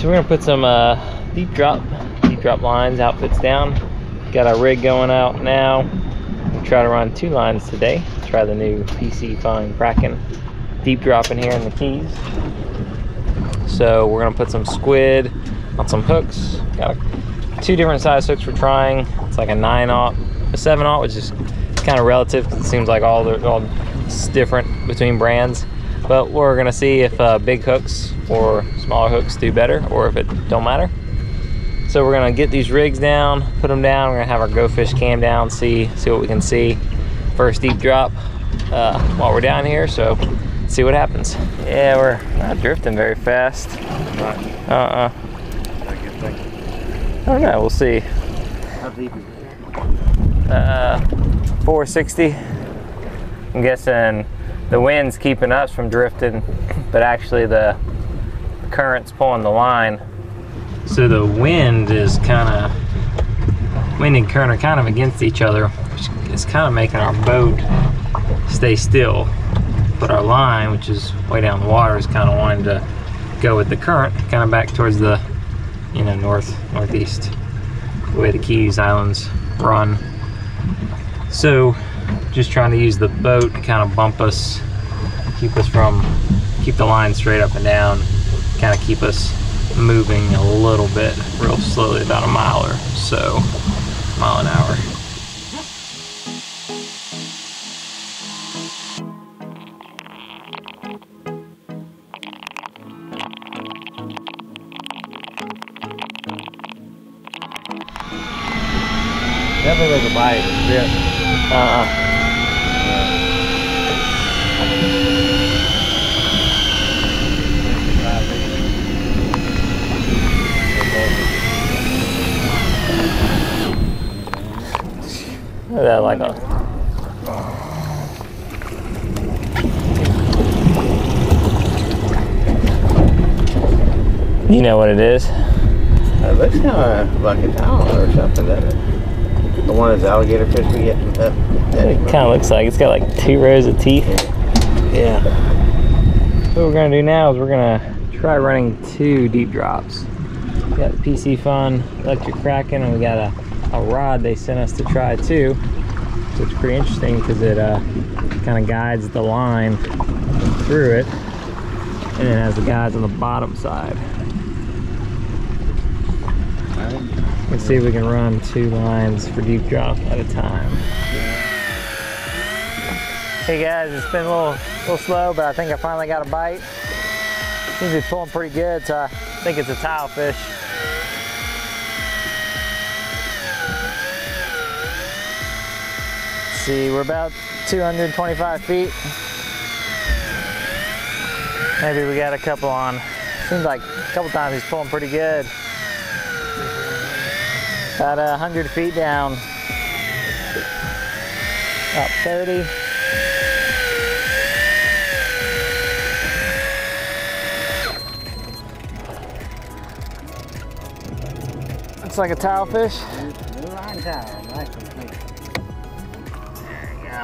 So we're gonna put some deep drop lines, outfits down. Got our rig going out now. We'll try to run 2 lines today. Try the new PC Fun Kraken deep drop in here in the Keys. So we're gonna put some squid on some hooks. Got 2 different size hooks we're trying. It's like a 9/0, a 7/0, which is kind of relative because it seems like all different between brands. But we're gonna see if big hooks or smaller hooks do better, or if it don't matter. So we're gonna get these rigs down, put them down. We're gonna have our Go Fish cam down, see what we can see. First deep drop while we're down here. So let's see what happens. Yeah, we're not drifting very fast. I don't know. We'll see. How deep is it? 460. I'm guessing the wind's keeping us from drifting, but actually the current's pulling the line. So the wind and current are kind of against each other, which is kind of making our boat stay still. But our line, which is way down the water, is kind of wanting to go with the current, kind of back towards the, northeast, the way the Keys Islands run. So just trying to use the boat to kind of bump us, keep the line straight up and down, kind of keep us moving a little bit, real slowly, about a mile or so, mile an hour. Definitely like a bite. Look at that, like a... You know what it is? It looks kind of like a towel or something, doesn't it? The one is alligator fish we get from that. It kind of looks like it's got like 2 rows of teeth. Yeah. What we're gonna do now is we're gonna try running 2 deep drops. We got the PC Fun Electric Kraken, and we got a rod they sent us to try too. So it's pretty interesting because it kind of guides the line through it, and it has the guides on the bottom side. Let's see if we can run 2 lines for deep drop at a time. Hey guys, it's been a little slow, but I think I finally got a bite. Seems to be pulling pretty good, so I think it's a tilefish. Let's see, we're about 225 feet. Maybe we got a couple on. Seems like a couple times he's pulling pretty good. About 100 feet down. About 30. Looks like a tilefish. Blueline tile, nice and clean. There you go.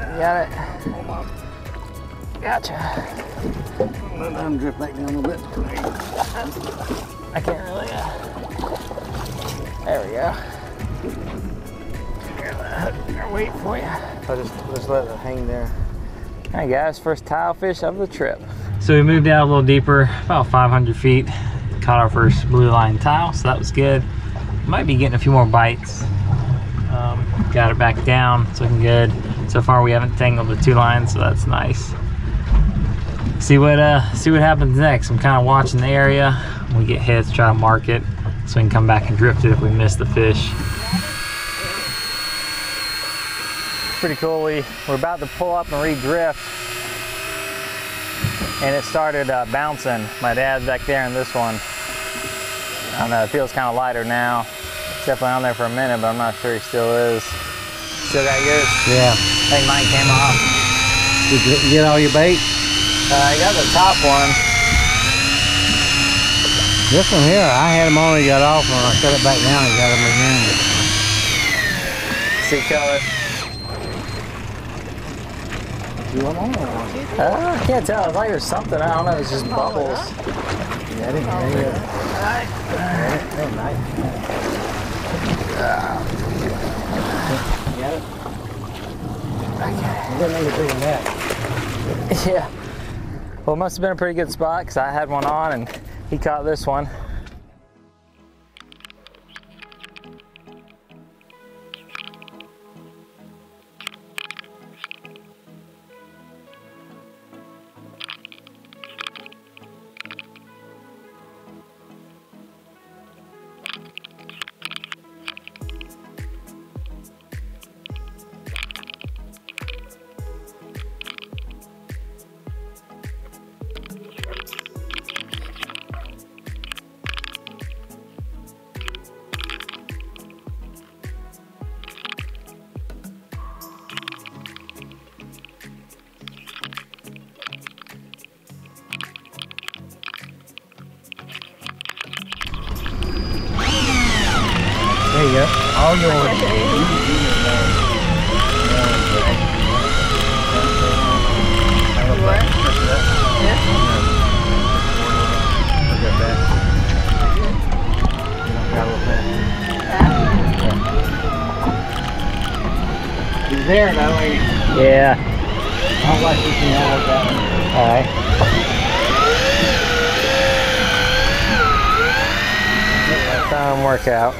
You got it. Gotcha. Let them drift back down a little bit. I can't really. There we go. I'll wait for you. I'll just let it hang there. All right, guys, first tilefish of the trip. So we moved out a little deeper, about 500 feet. Caught our first Blueline tile, so that was good. Might be getting a few more bites. Got it back down, it's looking good. So far we haven't tangled the 2 lines, so that's nice. See what happens next. I'm kind of watching the area. When we get hits, try to mark it so we can come back and drift it if we miss the fish. Pretty cool. We're about to pull up and re-drift, and it started bouncing. My dad's back there in this one. I don't know, it feels kind of lighter now. It's definitely on there for a minute, but I'm not sure he still is. Still got yours? Yeah. I think mine came off. Did you get all your bait? I got the top one. This one here, I had him on, he got off, and I set it back down, he got him again. See color? You want on? I can't tell. It's like there's something. I don't know. It's just bubbles. Get it? There you go. Alright. Oh, nice. Got it? Okay. You didn't make a big net. Yeah. Well, it must have been a pretty good spot because I had one on and he caught this one. There you go. All yours. What? Yeah. He's there though. Yeah. I'll watch you can have that. All right. Let that work out.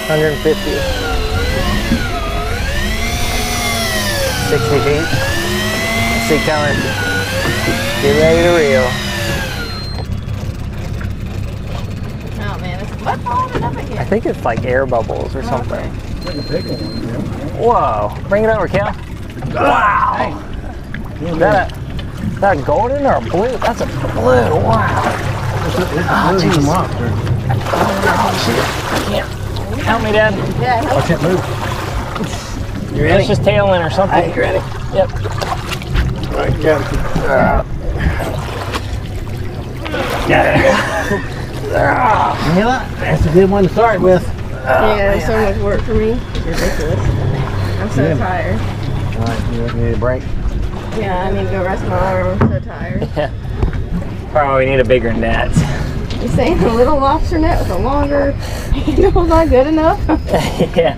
150. 60 feet. See coming. Get ready to reel. Oh man, what's falling up here? I think it's like air bubbles or something. Like a big one. Whoa. Bring it over, Cal. Wow. Is that a golden or a blue? That's a blue. Wow. It's a geez. monster. Oh, shit. I can't. Help me, Dad. Yeah, I can't move. You ready? It's just tailing or something. Hey, you ready? Yep. Alright, got it. Got it. Mila, that's a good one to start with. yeah, so much work for me. Ridiculous. I'm so tired. Alright, you need a break? Yeah, I need to go rest my arm. I'm so tired. Yeah. Probably need a bigger net. You saying a little lobster net with a longer handle is not good enough? Yeah.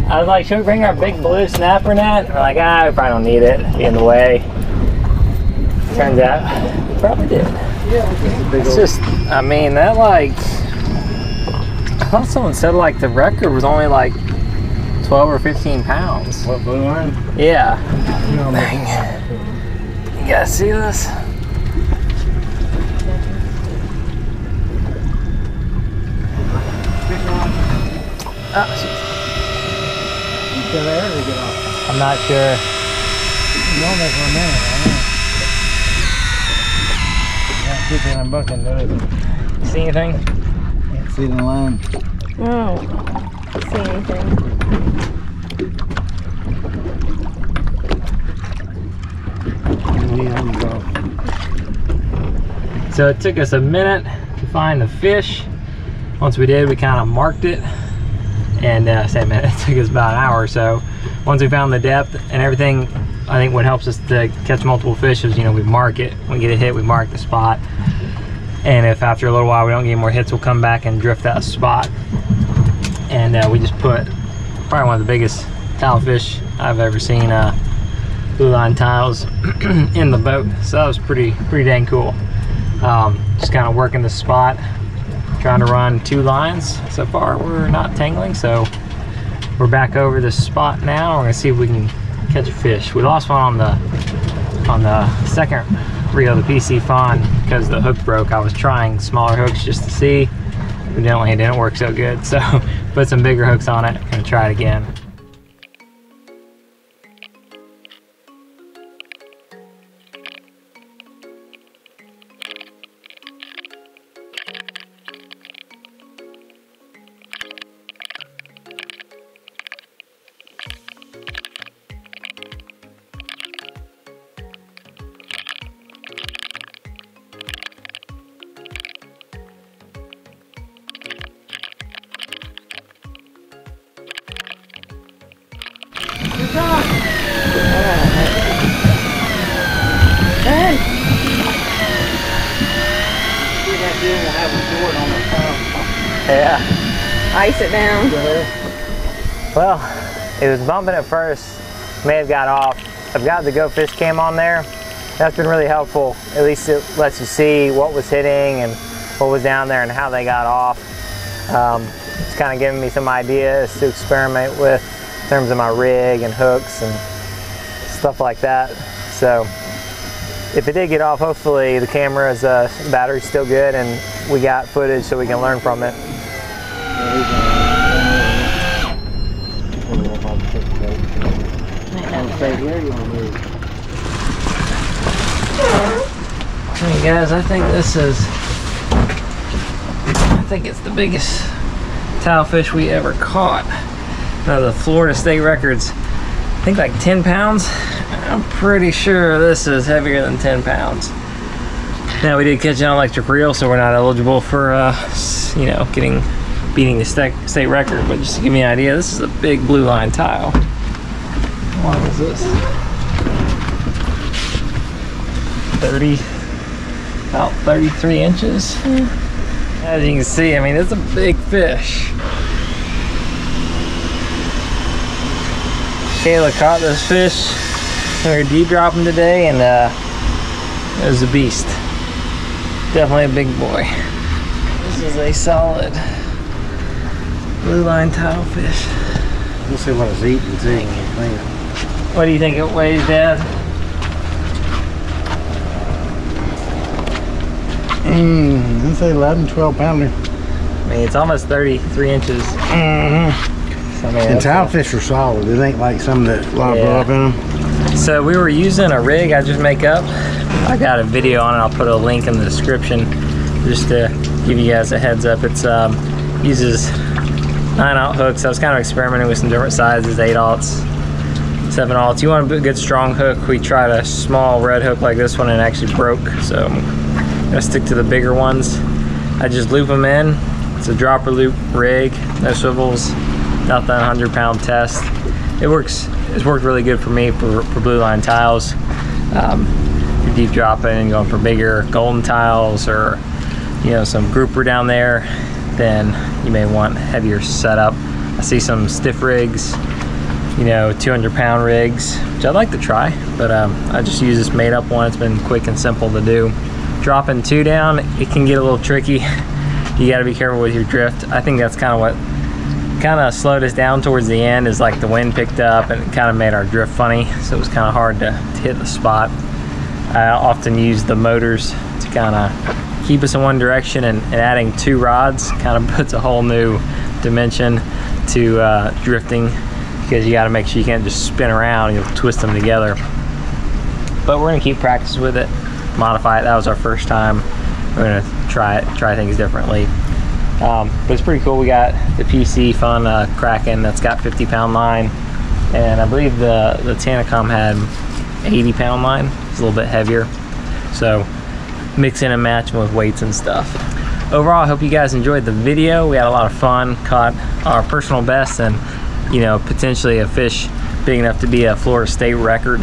I was like, should we bring our big blue snapper net? We're like, we probably don't need it. Be in the way. Turns out, we probably did. Yeah, It's just, I mean, that like, I thought someone said like the record was only like 12 or 15 pounds. What, blue line? Yeah. Dang. You guys see this? Oh, jeez. Get there or get off? I'm not sure. No, there for a minute. I don't know. Can't keep it on bucking, does it? See anything? Can't see the line. No. See anything. So it took us a minute to find the fish. Once we did, we kind of marked it. And say a minute, it took us about an hour or so. Once we found the depth and everything, I think what helps us to catch multiple fish is, we mark it. When we get a hit, we mark the spot. And if after a little while we don't get any more hits, we'll come back and drift that spot. And we just put probably one of the biggest tilefish I've ever seen, Blueline tiles in the boat. So that was pretty dang cool. Just kind of working the spot, trying to run 2 lines. So far we're not tangling, so we're back over this spot now. We're gonna see if we can catch a fish. We lost one on the second reel, the PC Fawn, because the hook broke. I was trying smaller hooks just to see. Evidently it didn't work so good, so put some bigger hooks on it. Gonna try it again. Yeah. Ice it down. Well, it was bumping at first. May have got off. I've got the Go Fish cam on there. That's been really helpful. At least it lets you see what was hitting and what was down there and how they got off. It's kind of giving me some ideas to experiment with in terms of my rig and hooks and stuff like that. So if it did get off, hopefully the camera's battery's still good and we got footage so we can learn from it. Hey guys, I think it's the biggest tilefish we ever caught. Now the Florida state records, I think like 10 pounds. I'm pretty sure this is heavier than 10 pounds. Now we did catch an electric reel, so we're not eligible for you know, beating the state record, but just to give me an idea, this is a big Blueline tile. How long is this? about 33 inches. As you can see, I mean, it's a big fish. Kayla caught this fish. We were deep dropping today, and it was a beast. Definitely a big boy. This is a solid Blueline tilefish. We'll see what it's eating too. What do you think it weighs, Dad? I'd say 11, 12 pounder. I mean, it's almost 33 inches. Mm-hmm. So, I mean, and tilefish are solid. It ain't like some that blow up in them. So we were using a rig I just make up. I got a video on it. I'll put a link in the description just to give you guys a heads up. It's uses 9/0 hooks. I was kind of experimenting with some different sizes, 8/0s, 7/0. You want a good strong hook. We tried a small red hook like this one and it actually broke. So I'm gonna stick to the bigger ones. I just loop them in. It's a dropper loop rig, no swivels, nothing, 100-pound test. It works. It's worked really good for me for Blueline tiles. If you're deep dropping and going for bigger golden tiles or, you know, some grouper down there, then you may want heavier setup. I see some stiff rigs, you know, 200-pound rigs, which I'd like to try, but I just use this made up one. It's been quick and simple to do. Dropping 2 down, it can get a little tricky. You got to be careful with your drift. I think that's kind of what kind of slowed us down towards the end, is like the wind picked up and it kind of made our drift funny, so it was kind of hard to hit the spot. I often use the motors to kind of keep us in one direction, and adding 2 rods kind of puts a whole new dimension to drifting, because you got to make sure you can't just spin around, you'll twist them together. But we're going to keep practice with it, modify it. That was our first time. We're going to try things differently. But it's pretty cool. We got the PC Fun Kraken that's got 50-pound line, and I believe the Tanacom had 80-pound line. It's a little bit heavier, so mixing and matching with weights and stuff. Overall, I hope you guys enjoyed the video. We had a lot of fun, caught our personal best, and you know, potentially a fish big enough to be a Florida state record.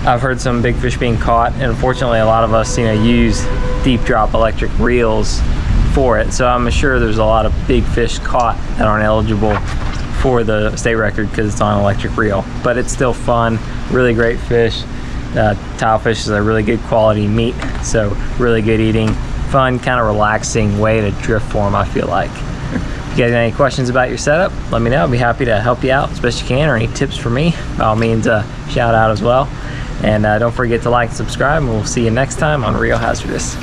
I've heard some big fish being caught, and unfortunately a lot of us, you know, use deep drop electric reels for it, so I'm sure there's a lot of big fish caught that aren't eligible for the state record because it's on electric reel. But it's still fun, really great fish. Tilefish is a really good quality meat, so really good eating, fun, kind of relaxing way to drift for them, I feel like. If you guys got any questions about your setup, let me know. I'll be happy to help you out as best you can, or any tips for me, by all means, shout out as well. And don't forget to like and subscribe, and we'll see you next time on Real Hazardous.